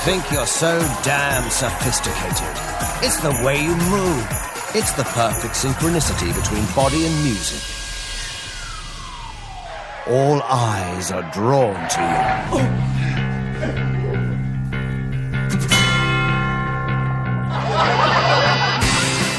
think you're so damn sophisticated. It's the way you move. It's the perfect synchronicity between body and music. All eyes are drawn to you.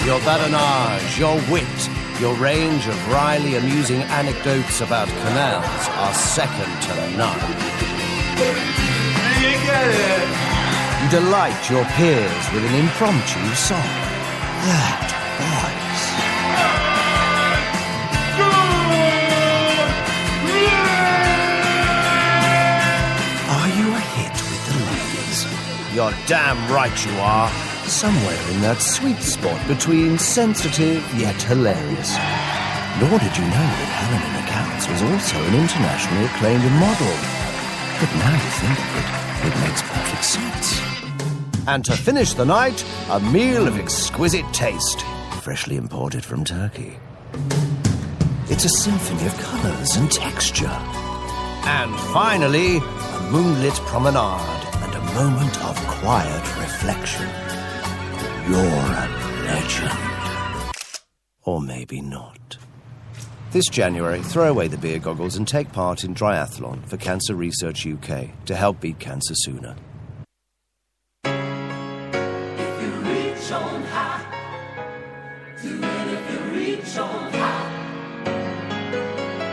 Your badinage, your wit, your range of wryly amusing anecdotes about canals are second to none. You get it. You delight your peers with an impromptu song. That voice. Are you a hit with the ladies? You're damn right you are. Somewhere in that sweet spot between sensitive yet hilarious. Nor did you know that Helena McCounts was also an internationally acclaimed model. But now you think of it, it makes perfect sense. And to finish the night, a meal of exquisite taste, freshly imported from Turkey. It's a symphony of colours and texture. And finally, a moonlit promenade and a moment of quiet reflection. You're a legend. Or maybe not. This January, throw away the beer goggles and take part in Triathlon for Cancer Research UK to help beat cancer sooner. If you reach on high, do it if you reach on high.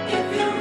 If you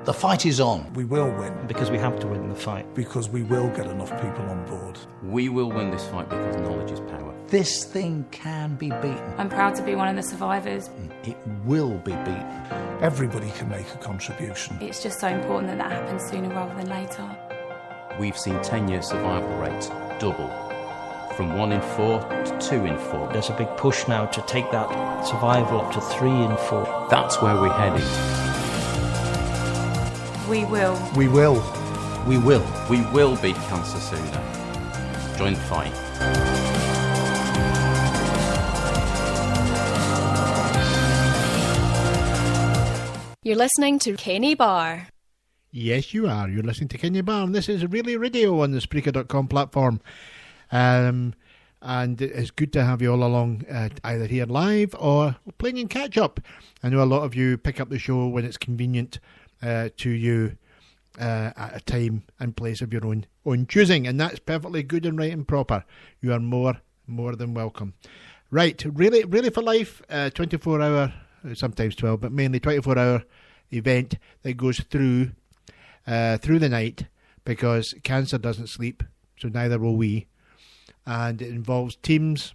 The fight is on. We will win. Because we have to win the fight. Because we will get enough people on board. We will win this fight because knowledge is power. This thing can be beaten. I'm proud to be one of the survivors. It will be beaten. Everybody can make a contribution. It's just so important that that happens sooner rather than later. We've seen 10-year survival rates double, from 1 in 4 to 2 in 4. There's a big push now to take that survival up to 3 in 4. That's where we're heading. We will. We will. We will. We will beat cancer sooner. Join the fight. You're listening to Kenny Barr. Yes, you are. You're listening to Kenny Barr, and this is Really Radio on the Spreaker.com platform. And it's good to have you all along, either here live or playing in catch-up. I know a lot of you pick up the show when it's convenient to you at a time and place of your own choosing, and that's perfectly good and right and proper. You are more than welcome. Right, really for life, 24-hour, sometimes 12, but mainly 24-hour event that goes through the night, because cancer doesn't sleep, so neither will we. And it involves teams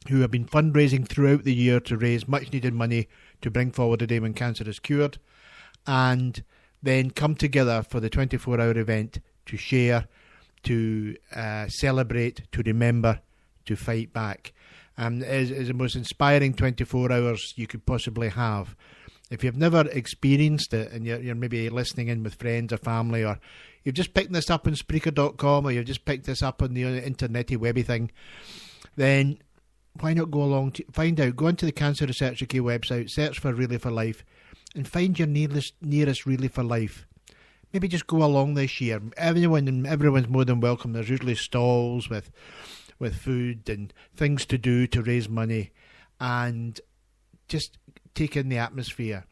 who have been fundraising throughout the year to raise much needed money to bring forward a day when cancer is cured, and then come together for the 24-hour event to share, to celebrate, to remember, to fight back. And it is the most inspiring 24 hours you could possibly have. If you've never experienced it, and you're maybe listening in with friends or family, or you've just picked this up on Spreaker.com, or you've just picked this up on the internety webby thing, then why not go along to find out? Go onto the Cancer Research UK website, search for Really for Life, and find your nearest Really for Life. Maybe just go along this year. Everyone's more than welcome. There's usually stalls with food and things to do to raise money, and just take in the atmosphere.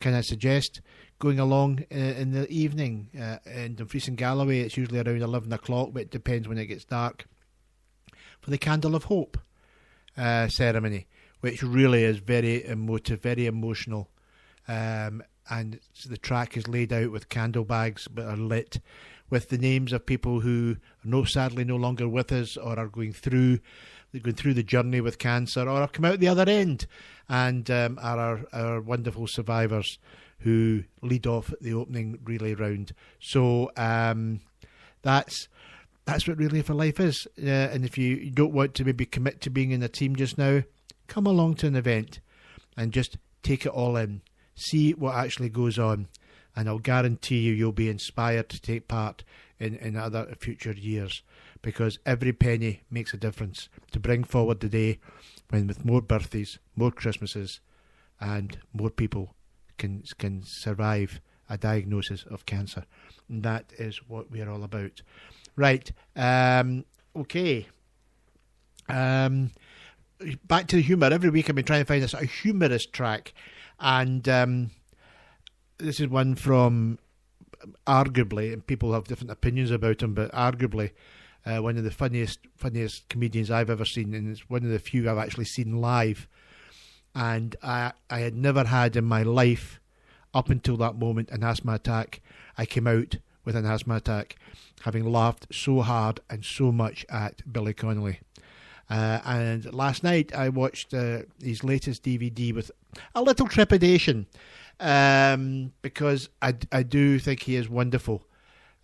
Can I suggest going along in the evening in Dumfries and Galloway? It's usually around 11 o'clock, but it depends when it gets dark, for the Candle of Hope ceremony, which really is very emotive, very emotional, and the track is laid out with candle bags that are lit with the names of people who are sadly no longer with us, or are going through the journey with cancer, or have come out the other end, and are our wonderful survivors who lead off the opening relay round. So that's what Relay for Life is. And if you don't want to maybe commit to being in a team just now, come along to an event and just take it all in. See what actually goes on. And I'll guarantee you'll be inspired to take part in other future years, because every penny makes a difference to bring forward the day when, with more birthdays, more Christmases, and more people can survive a diagnosis of cancer. And that is what we're all about. Right, okay. Back to the humour. Every week I've been trying to find a humorous track, and this is one from, arguably, and people have different opinions about him, but arguably one of the funniest comedians I've ever seen, and it's one of the few I've actually seen live. And I had never had in my life, up until that moment, an asthma attack. I came out with an asthma attack, having laughed so hard and so much at Billy Connolly. And last night I watched his latest DVD with a little trepidation, because I do think he is wonderful.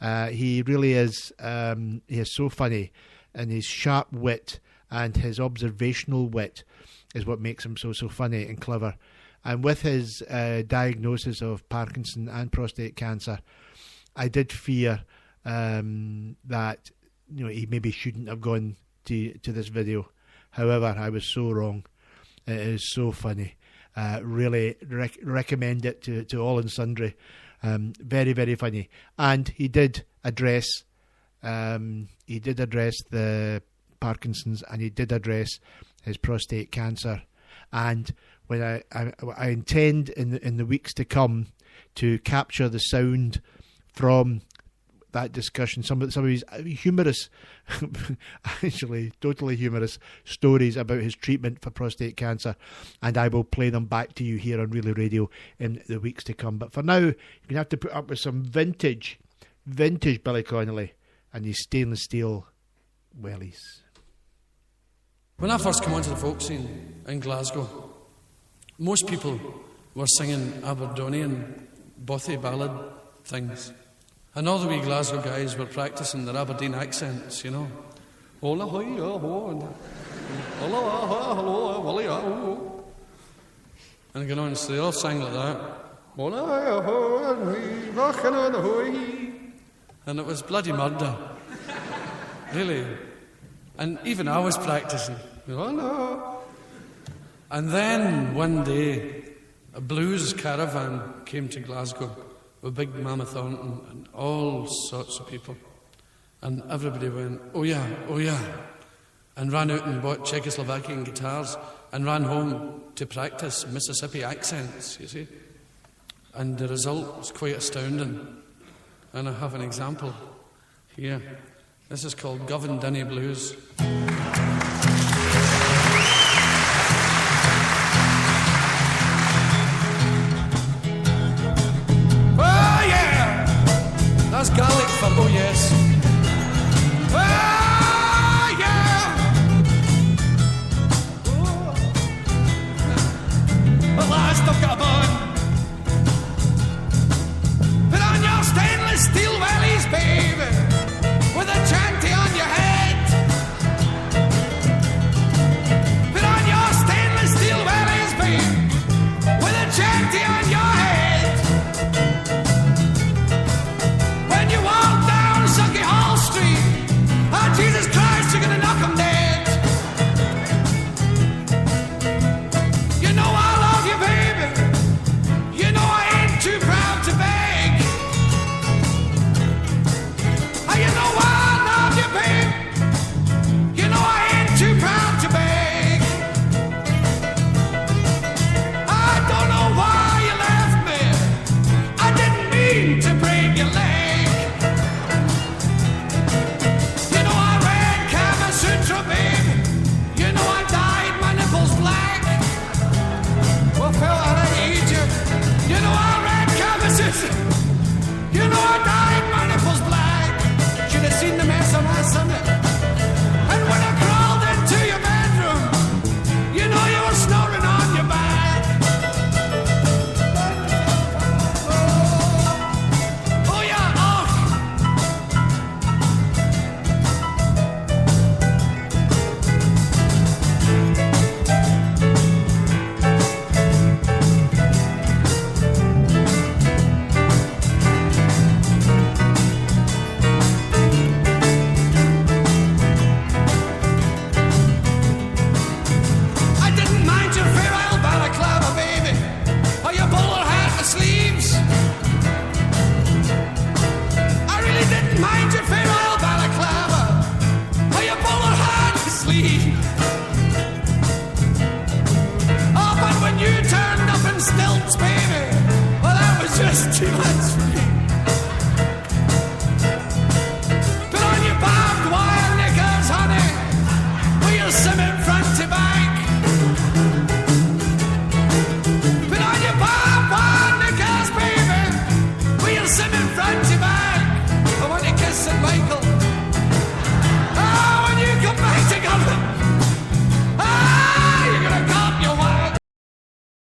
He really is. He is so funny, and his sharp wit and his observational wit is what makes him so funny and clever. And with his diagnosis of Parkinson and prostate cancer, I did fear that he maybe shouldn't have gone to this video. However, I was so wrong. It is so funny. Really recommend it to all and sundry. Very, very funny. And he did address the Parkinson's, and he did address his prostate cancer. And when I intend in the weeks to come to capture the sound from that discussion, some of his humorous, actually totally humorous stories about his treatment for prostate cancer, and I will play them back to you here on Really Radio in the weeks to come. But for now, you're going to have to put up with some vintage Billy Connolly and his stainless steel wellies. When I first came onto the folk scene in Glasgow, most people were singing Aberdonian bothy ballad things. And all the wee Glasgow guys were practising their Aberdeen accents, you know. And going on, so they all sang like that. And it was bloody murder. Really. And even I was practising. And then one day, a blues caravan came to Glasgow with Big Mama Thornton and all sorts of people. And everybody went, oh yeah, and ran out and bought Czechoslovakian guitars and ran home to practice Mississippi accents, you see. And the result was quite astounding. And I have an example here. This is called Govan Denny Blues. That's Gaelic for oh yes. Oh yeah. At last I've got a bun. Put on your stainless steel wellies, baby, with a chanty on your head. Put on your stainless steel wellies, baby, with a chanty on your head. Sucky Hall Street. Oh, Jesus Christ, you're gonna knock 'em dead. You know I love you, baby. You know I ain't too proud to beg. Oh, you know I love you, baby. You know I ain't too proud to beg. I don't know why you left me. I didn't mean to break your leg. You know I dyed my nipples black. Well, fell out of Egypt. You know I ran canvases. You know I dyed my nipples black. Should have seen the mess on my stomach. And when I crawled into your bedroom, you know you were snoring on your back. Oh yeah, stilts, baby. Well, that was just too much for me.